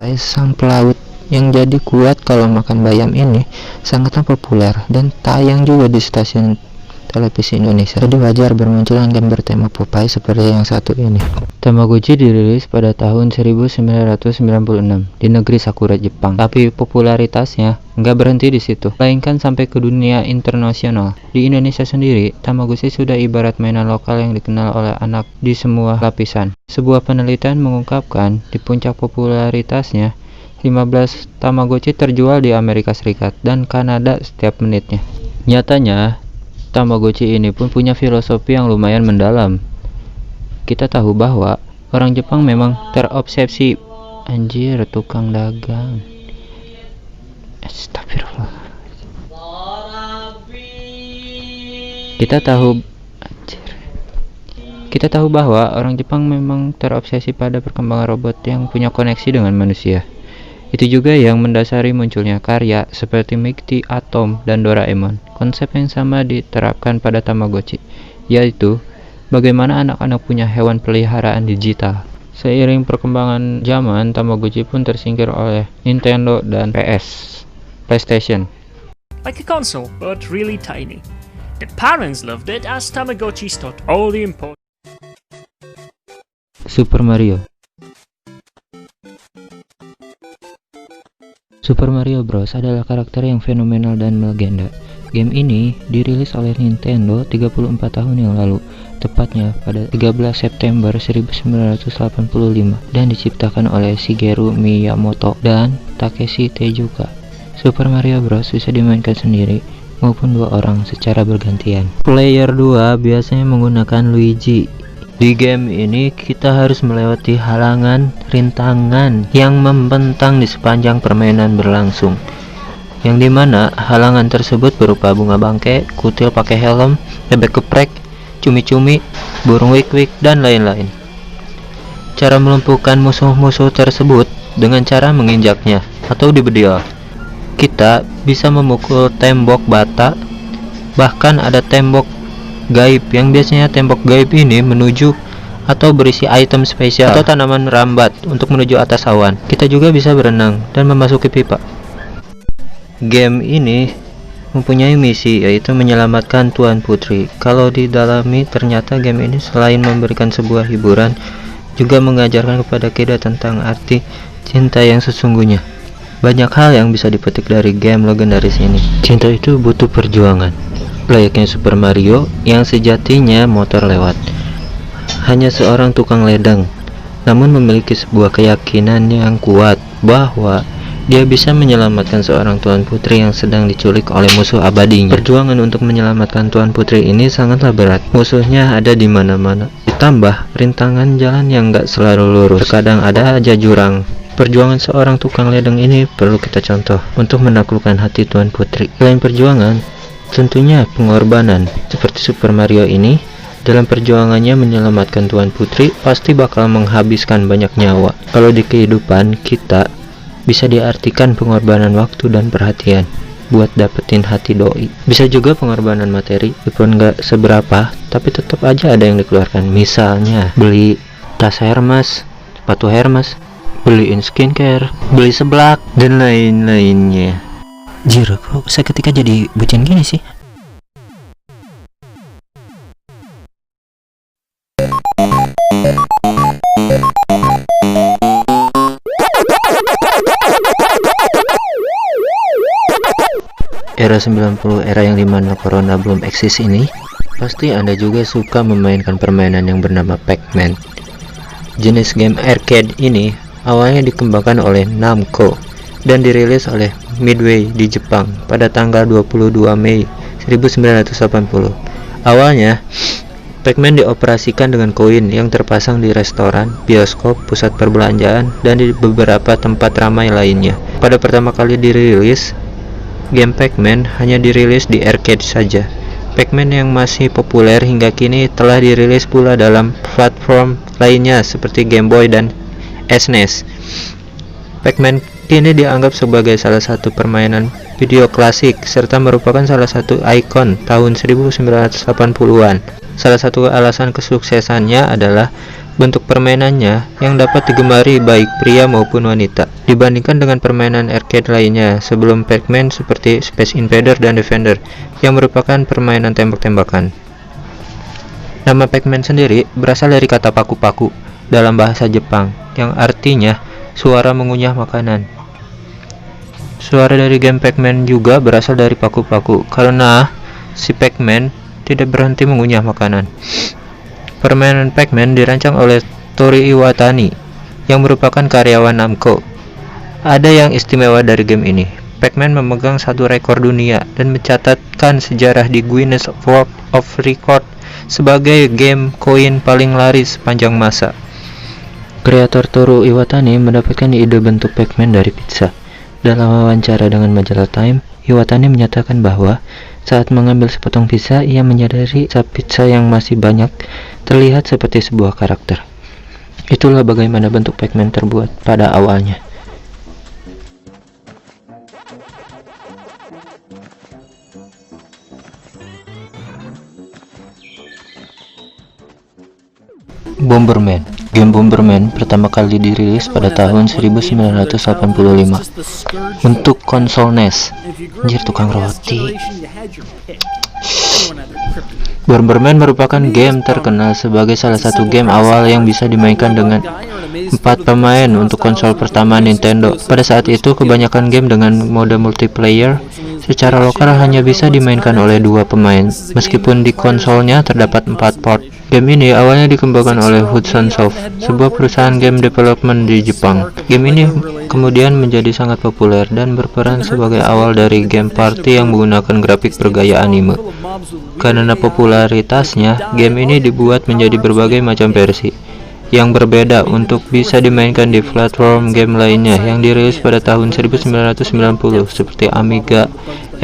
Sang pelaut yang jadi kuat kalau makan bayam ini sangatlah populer dan tayang juga di stasiun televisi Indonesia. Jadi wajar bermunculan game bertema Popeye seperti yang satu ini. Tamagotchi dirilis pada tahun 1996 di negeri Sakura, Jepang. Tapi popularitasnya nggak berhenti di situ, melainkan sampai ke dunia internasional. Di Indonesia sendiri, Tamagotchi sudah ibarat mainan lokal yang dikenal oleh anak di semua lapisan. Sebuah penelitian mengungkapkan di puncak popularitasnya, 15 Tamagotchi terjual di Amerika Serikat dan Kanada setiap menitnya. Nyatanya, Tamagotchi ini pun punya filosofi yang lumayan mendalam. Kita tahu bahwa orang Jepang memang terobsesi. Anjir, tukang dagang. Astagfirullah. Kita tahu bahwa orang Jepang memang terobsesi pada perkembangan robot yang punya koneksi dengan manusia. Itu juga yang mendasari munculnya karya seperti Mighty Atom dan Doraemon. Konsep yang sama diterapkan pada Tamagotchi, yaitu bagaimana anak-anak punya hewan peliharaan digital. Seiring perkembangan zaman, Tamagotchi pun tersingkir oleh Nintendo dan PlayStation. Like a console, but really tiny. The parents loved it as Tamagotchis taught all the important. Super Mario Bros adalah karakter yang fenomenal dan melegenda. Game ini dirilis oleh Nintendo 34 tahun yang lalu, tepatnya pada 13 September 1985 dan diciptakan oleh Shigeru Miyamoto dan Takeshi Tezuka. Super Mario Bros bisa dimainkan sendiri maupun dua orang secara bergantian. Player 2 biasanya menggunakan Luigi. Di game ini kita harus melewati halangan, rintangan yang membentang di sepanjang permainan berlangsung, yang dimana halangan tersebut berupa bunga bangke, kutil pakai helm, bebek geprek, cumi-cumi, burung wik-wik, dan lain-lain. Cara melumpuhkan musuh-musuh tersebut dengan cara menginjaknya atau dibedial. Kita bisa memukul tembok bata, bahkan ada tembok gaib yang biasanya tembok gaib ini menuju atau berisi item spesial atau tanaman rambat untuk menuju atas awan. Kita juga bisa berenang dan memasuki pipa. Game ini mempunyai misi, yaitu menyelamatkan Tuan Putri. Kalau didalami, ternyata game ini selain memberikan sebuah hiburan, juga mengajarkan kepada kita tentang arti cinta yang sesungguhnya. Banyak hal yang bisa dipetik dari game legendaris ini. Cinta itu butuh perjuangan, layaknya Super Mario yang sejatinya motor lewat. Hanya seorang tukang ledeng, namun memiliki sebuah keyakinan yang kuat bahwa dia bisa menyelamatkan seorang Tuan Putri yang sedang diculik oleh musuh abadinya. Perjuangan untuk menyelamatkan Tuan Putri ini sangatlah berat. Musuhnya ada di mana-mana. Ditambah rintangan jalan yang gak selalu lurus. Terkadang ada aja jurang. Perjuangan seorang tukang ledeng ini perlu kita contoh untuk menaklukkan hati Tuan Putri. Selain perjuangan, tentunya pengorbanan. Seperti Super Mario ini, dalam perjuangannya menyelamatkan Tuan Putri pasti bakal menghabiskan banyak nyawa. Kalau di kehidupan kita, bisa diartikan pengorbanan waktu dan perhatian buat dapetin hati doi. Bisa juga pengorbanan materi, walaupun nggak seberapa, tapi tetap aja ada yang dikeluarkan. Misalnya beli tas Hermes, sepatu Hermes, beliin skincare, beli seblak, dan lain-lainnya. Jir, kok seketika jadi bucin gini sih? Era 90, era yang dimana corona belum eksis ini, pasti Anda juga suka memainkan permainan yang bernama Pac-Man. Jenis game arcade ini awalnya dikembangkan oleh Namco dan dirilis oleh Midway di Jepang pada tanggal 22 Mei 1980. Awalnya, Pac-Man dioperasikan dengan koin yang terpasang di restoran, bioskop, pusat perbelanjaan, dan di beberapa tempat ramai lainnya. Pada pertama kali dirilis, game Pac-Man hanya dirilis di arcade saja. Pac-Man yang masih populer hingga kini telah dirilis pula dalam platform lainnya seperti Game Boy dan SNES. Pac-Man kini dianggap sebagai salah satu permainan video klasik serta merupakan salah satu ikon tahun 1980-an. Salah satu alasan kesuksesannya adalah bentuk permainannya yang dapat digemari baik pria maupun wanita dibandingkan dengan permainan arcade lainnya sebelum Pac-Man seperti Space Invader dan Defender yang merupakan permainan tembak-tembakan. Nama Pac-Man sendiri berasal dari kata paku-paku dalam bahasa Jepang yang artinya suara mengunyah makanan. Suara dari game Pac-Man juga berasal dari paku-paku karena si Pac-Man tidak berhenti mengunyah makanan. Permainan Pac-Man dirancang oleh Toru Iwatani yang merupakan karyawan Namco. Ada yang istimewa dari game ini. Pac-Man memegang satu rekor dunia dan mencatatkan sejarah di Guinness World of Record sebagai game koin paling laris sepanjang masa. Kreator Toru Iwatani mendapatkan ide bentuk Pac-Man dari pizza. Dalam wawancara dengan majalah Time, Iwatani menyatakan bahwa saat mengambil sepotong pizza, ia menyadari pizza yang masih banyak terlihat seperti sebuah karakter. Itulah bagaimana bentuk Pac-Man terbuat pada awalnya. Bomberman. Game Bomberman pertama kali dirilis pada tahun 1985 untuk konsol NES. Anjir, tukang roti. Bomberman merupakan game terkenal sebagai salah satu game awal yang bisa dimainkan dengan 4 pemain untuk konsol pertama Nintendo. Pada saat itu, kebanyakan game dengan mode multiplayer secara lokal hanya bisa dimainkan oleh 2 pemain, meskipun di konsolnya terdapat 4 port. Game ini awalnya dikembangkan oleh Hudson Soft, sebuah perusahaan game development di Jepang. Game ini kemudian menjadi sangat populer dan berperan sebagai awal dari game party yang menggunakan grafik bergaya anime. Karena popularitasnya, game ini dibuat menjadi berbagai macam versi yang berbeda untuk bisa dimainkan di platform game lainnya yang dirilis pada tahun 1990 seperti Amiga,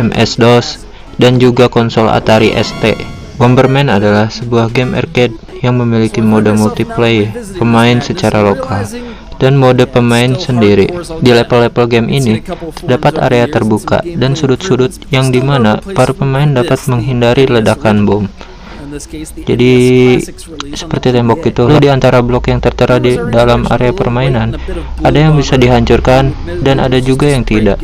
MS-DOS, dan juga konsol Atari ST. Bomberman adalah sebuah game arcade yang memiliki mode multiplayer pemain secara lokal dan mode pemain sendiri. Di level-level game ini terdapat area terbuka dan sudut-sudut yang dimana para pemain dapat menghindari ledakan bom. Jadi seperti tembok itu, di antara blok yang tertera di dalam area permainan ada yang bisa dihancurkan dan ada juga yang tidak.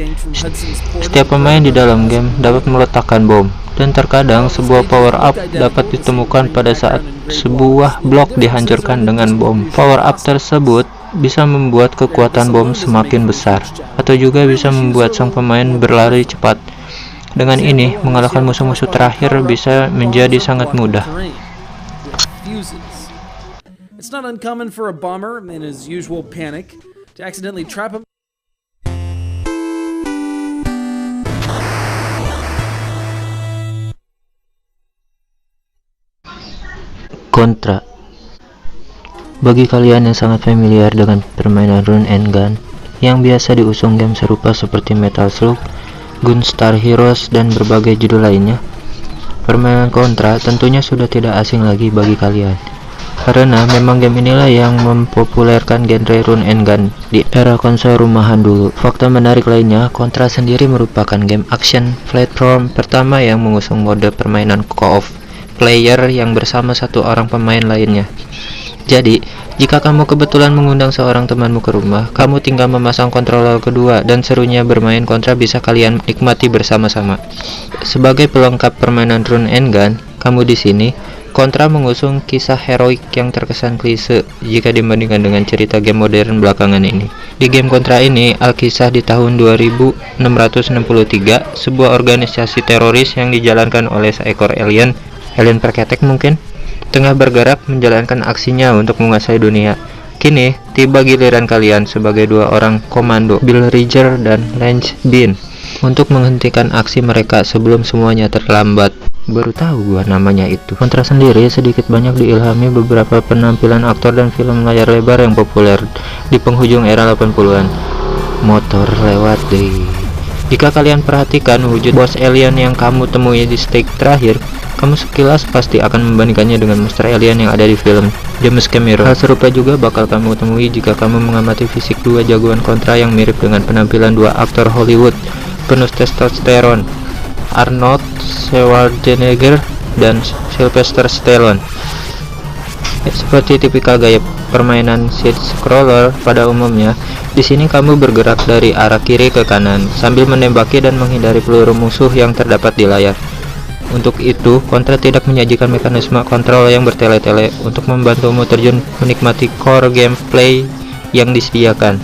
Setiap pemain di dalam game dapat meletakkan bom, dan terkadang sebuah power up dapat ditemukan pada saat sebuah blok dihancurkan dengan bom. Power up tersebut bisa membuat kekuatan bom semakin besar, atau juga bisa membuat sang pemain berlari cepat. Dengan ini, mengalahkan musuh-musuh terakhir bisa menjadi sangat mudah. It's not uncommon for a bomber in his usual panic to accidentally trap him. Contra. Bagi kalian yang sangat familiar dengan permainan run and gun yang biasa diusung game serupa seperti Metal Slug, Gunstar Heroes, dan berbagai judul lainnya, permainan Contra tentunya sudah tidak asing lagi bagi kalian, karena memang game inilah yang mempopulerkan genre run and gun di era konsol rumahan dulu. Fakta menarik lainnya, Contra sendiri merupakan game action platform pertama yang mengusung mode permainan co-op player yang bersama satu orang pemain lainnya. Jadi, jika kamu kebetulan mengundang seorang temanmu ke rumah, kamu tinggal memasang kontroler kedua dan serunya bermain Contra bisa kalian nikmati bersama-sama. Sebagai pelengkap permainan run and gun, kamu di sini, Contra mengusung kisah heroik yang terkesan klise jika dibandingkan dengan cerita game modern belakangan ini. Di game Contra ini, Alkisah di tahun 2663, sebuah organisasi teroris yang dijalankan oleh seekor alien perketek mungkin, tengah bergerak menjalankan aksinya untuk menguasai dunia. Kini, tiba giliran kalian sebagai 2 orang komando, Bill Ridger dan Lance Bean, untuk menghentikan aksi mereka sebelum semuanya terlambat. Baru tahu gua namanya itu. Contra sendiri sedikit banyak diilhami beberapa penampilan aktor dan film layar lebar yang populer di penghujung era 80-an. Motor lewat deh. Jika kalian perhatikan wujud bos alien yang kamu temui di stage terakhir, kamu sekilas pasti akan membandingkannya dengan monster alien yang ada di film James Cameron. Hal serupa juga bakal kamu temui jika kamu mengamati fisik 2 jagoan Contra yang mirip dengan penampilan 2 aktor Hollywood penuh testosteron, Arnold Schwarzenegger dan Sylvester Stallone. Seperti tipikal gaya permainan side scroller pada umumnya, di sini kamu bergerak dari arah kiri ke kanan sambil menembaki dan menghindari peluru musuh yang terdapat di layar. Untuk itu, Contra tidak menyajikan mekanisme kontrol yang bertele-tele untuk membantumu terjun menikmati core gameplay yang disediakan.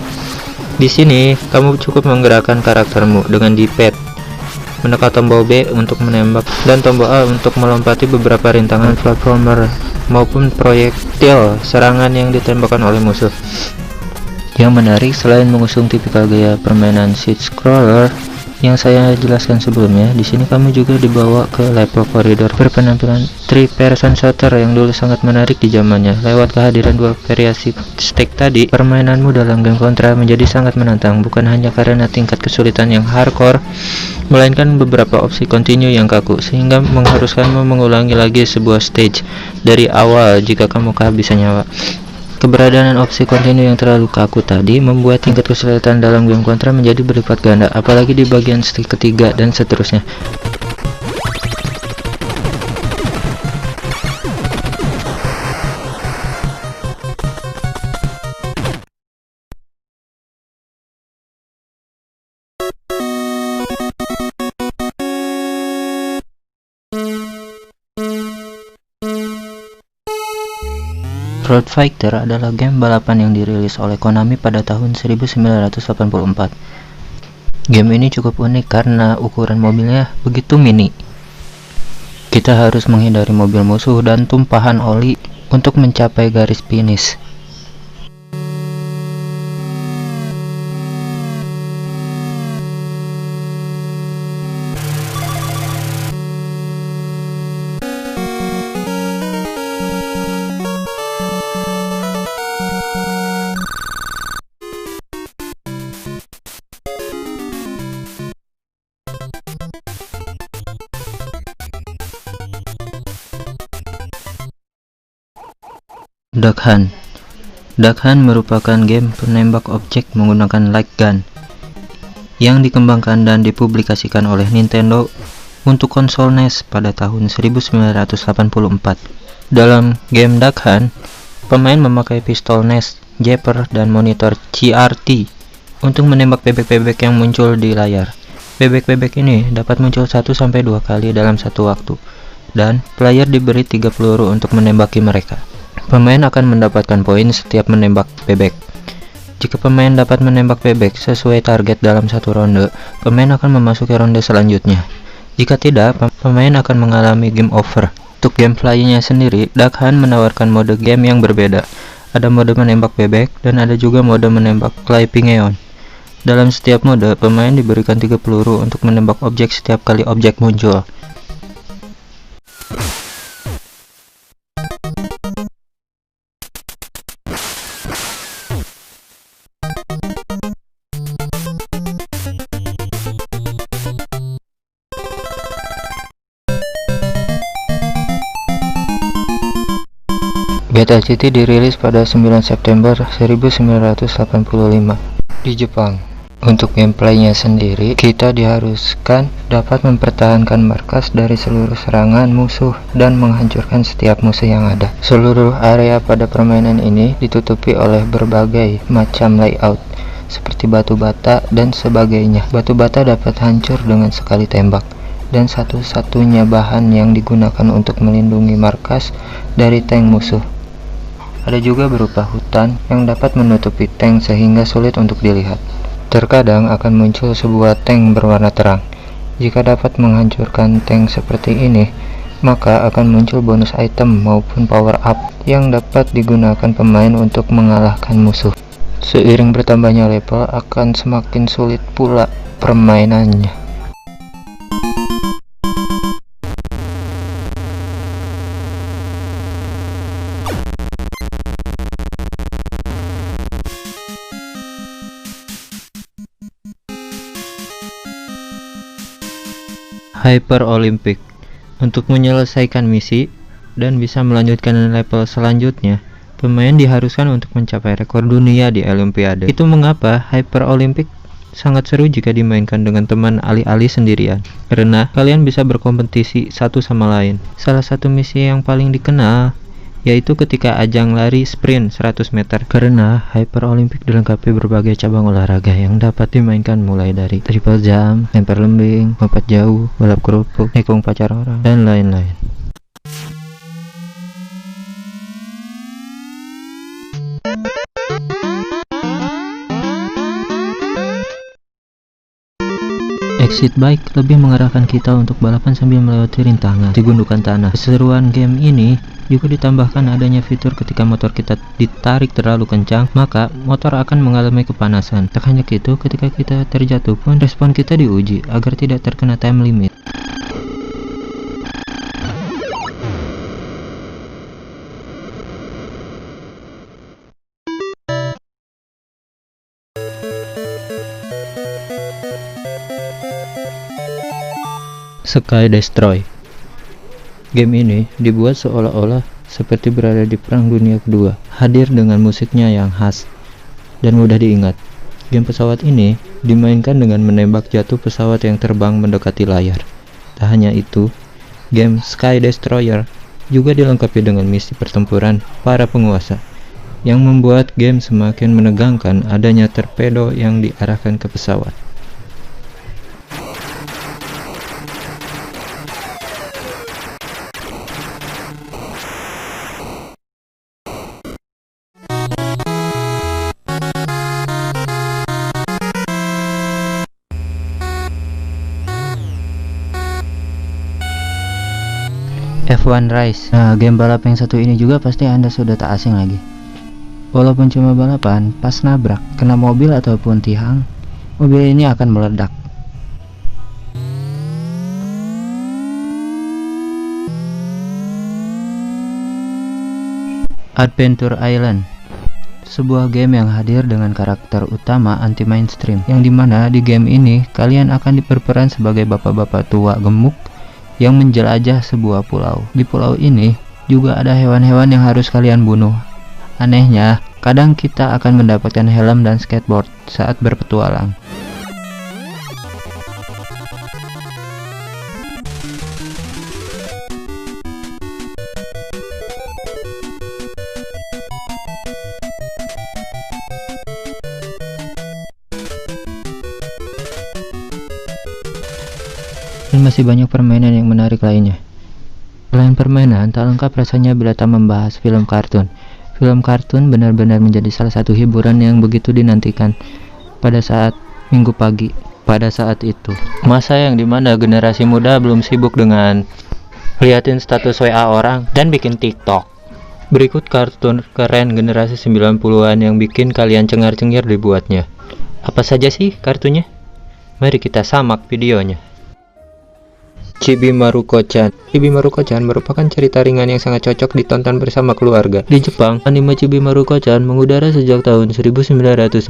Di sini, kamu cukup menggerakkan karaktermu dengan D-pad, menekan tombol B untuk menembak, dan tombol A untuk melompati beberapa rintangan platformer maupun proyektil serangan yang ditembakkan oleh musuh. Yang menarik, selain mengusung tipikal gaya permainan side scroller yang saya jelaskan sebelumnya, di sini kamu juga dibawa ke level koridor berpenampilan 3-person shooter yang dulu sangat menarik di zamannya. Lewat kehadiran dua variasi stage tadi, permainanmu dalam game Contra menjadi sangat menantang, bukan hanya karena tingkat kesulitan yang hardcore, melainkan beberapa opsi continue yang kaku, sehingga mengharuskanmu mengulangi lagi sebuah stage dari awal jika kamu kehabisan nyawa. Keberadaan opsi continue yang terlalu kaku tadi membuat tingkat kesulitan dalam game Contra menjadi berlipat ganda, apalagi di bagian stage ketiga dan seterusnya. Road Fighter adalah game balapan yang dirilis oleh Konami pada tahun 1984. Game ini cukup unik karena ukuran mobilnya begitu mini. Kita harus menghindari mobil musuh dan tumpahan oli untuk mencapai garis finish. Duck Hunt. Duck Hunt merupakan game penembak objek menggunakan light gun yang dikembangkan dan dipublikasikan oleh Nintendo untuk konsol NES pada tahun 1984. Dalam game Duck Hunt, pemain memakai pistol NES, Japper, dan monitor CRT untuk menembak bebek-bebek yang muncul di layar. Bebek-bebek ini dapat muncul 1-2 kali dalam satu waktu, dan player diberi 3 peluru untuk menembaki mereka. Pemain akan mendapatkan poin setiap menembak bebek. Jika pemain dapat menembak bebek sesuai target dalam satu ronde, pemain akan memasuki ronde selanjutnya. Jika tidak, pemain akan mengalami game over. Untuk gameplaynya sendiri, Duck Hunt menawarkan mode game yang berbeda. Ada mode menembak bebek dan ada juga mode menembak clipping neon. Dalam setiap mode, pemain diberikan 3 peluru untuk menembak objek setiap kali objek muncul. Beta City dirilis pada 9 September 1985 di Jepang. Untuk gameplaynya sendiri, kita diharuskan dapat mempertahankan markas dari seluruh serangan musuh dan menghancurkan setiap musuh yang ada. Seluruh area pada permainan ini ditutupi oleh berbagai macam layout, seperti batu bata dan sebagainya. Batu bata dapat hancur dengan sekali tembak, dan satu-satunya bahan yang digunakan untuk melindungi markas dari tank musuh. Ada juga berupa hutan yang dapat menutupi tank sehingga sulit untuk dilihat. Terkadang akan muncul sebuah tank berwarna terang. Jika dapat menghancurkan tank seperti ini, maka akan muncul bonus item maupun power up yang dapat digunakan pemain untuk mengalahkan musuh. Seiring bertambahnya level, akan semakin sulit pula permainannya. Hyper Olympic. Untuk menyelesaikan misi dan bisa melanjutkan level selanjutnya, pemain diharuskan untuk mencapai rekor dunia di Olimpiade. Itu mengapa Hyper Olympic sangat seru jika dimainkan dengan teman alih-alih sendirian, karena kalian bisa berkompetisi satu sama lain. Salah satu misi yang paling dikenal yaitu ketika ajang lari sprint 100 meter. Karena Hyper Olympic dilengkapi berbagai cabang olahraga yang dapat dimainkan mulai dari triple jump, lempar lembing, lompat jauh, balap kerupuk, nikung pacar orang, dan lain-lain. Exit Bike lebih mengarahkan kita untuk balapan sambil melewati rintangan di gundukan tanah. Keseruan game ini juga ditambahkan adanya fitur ketika motor kita ditarik terlalu kencang, maka motor akan mengalami kepanasan. Tak hanya itu, ketika kita terjatuh pun respon kita diuji agar tidak terkena time limit. Sky Destroy. Game ini dibuat seolah-olah seperti berada di Perang Dunia Kedua, hadir dengan musiknya yang khas dan mudah diingat. Game pesawat ini dimainkan dengan menembak jatuh pesawat yang terbang mendekati layar. Tak hanya itu, game Sky Destroyer juga dilengkapi dengan misi pertempuran para penguasa, yang membuat game semakin menegangkan adanya torpedo yang diarahkan ke pesawat. F1 Race. Nah, game balap yang satu ini juga pasti Anda sudah tak asing lagi. Walaupun cuma balapan, pas nabrak, kena mobil ataupun tiang, mobil ini akan meledak. Adventure Island, sebuah game yang hadir dengan karakter utama anti-mainstream, yang dimana di game ini kalian akan berperan sebagai bapak-bapak tua gemuk yang menjelajah sebuah pulau. Di pulau ini juga ada hewan-hewan yang harus kalian bunuh. Anehnya, kadang kita akan mendapatkan helm dan skateboard saat berpetualang. Dan masih banyak permainan yang menarik lainnya. Selain permainan, tak lengkap rasanya bila tak membahas film kartun. Film kartun benar-benar menjadi salah satu hiburan yang begitu dinantikan pada saat Minggu pagi. Pada saat itu, masa yang dimana generasi muda belum sibuk dengan liatin status WA orang dan bikin TikTok. Berikut kartun keren generasi 90-an yang bikin kalian cengar-cengir dibuatnya. Apa saja sih kartunya? Mari kita samak videonya. Chibi Maruko-chan. Chibi Maruko-chan merupakan cerita ringan yang sangat cocok ditonton bersama keluarga. Di Jepang, anime Chibi Maruko-chan mengudara sejak tahun 1990.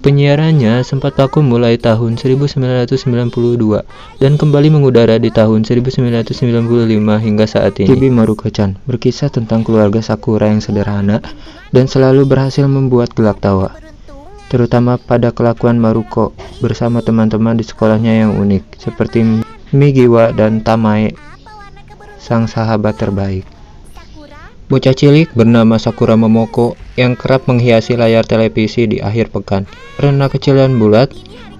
Penyiarannya sempat vakum mulai tahun 1992 dan kembali mengudara di tahun 1995 hingga saat ini. Chibi Maruko-chan berkisah tentang keluarga Sakura yang sederhana dan selalu berhasil membuat gelak tawa, terutama pada kelakuan Maruko bersama teman-teman di sekolahnya yang unik, seperti Migiwa dan Tamae, sang sahabat terbaik. Bocah cilik bernama Sakura Momoko yang kerap menghiasi layar televisi di akhir pekan. Karena kecil dan bulat,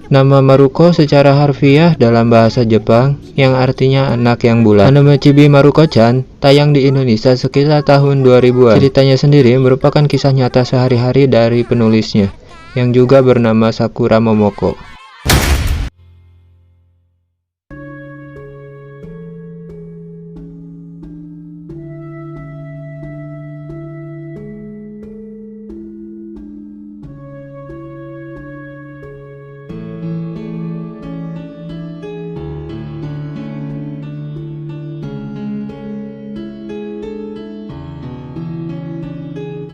nama Maruko secara harfiah dalam bahasa Jepang yang artinya anak yang bulat. Anime Chibi Maruko-chan tayang di Indonesia sekitar tahun 2000-an. Ceritanya sendiri merupakan kisah nyata sehari-hari dari penulisnya, yang juga bernama Sakura Momoko.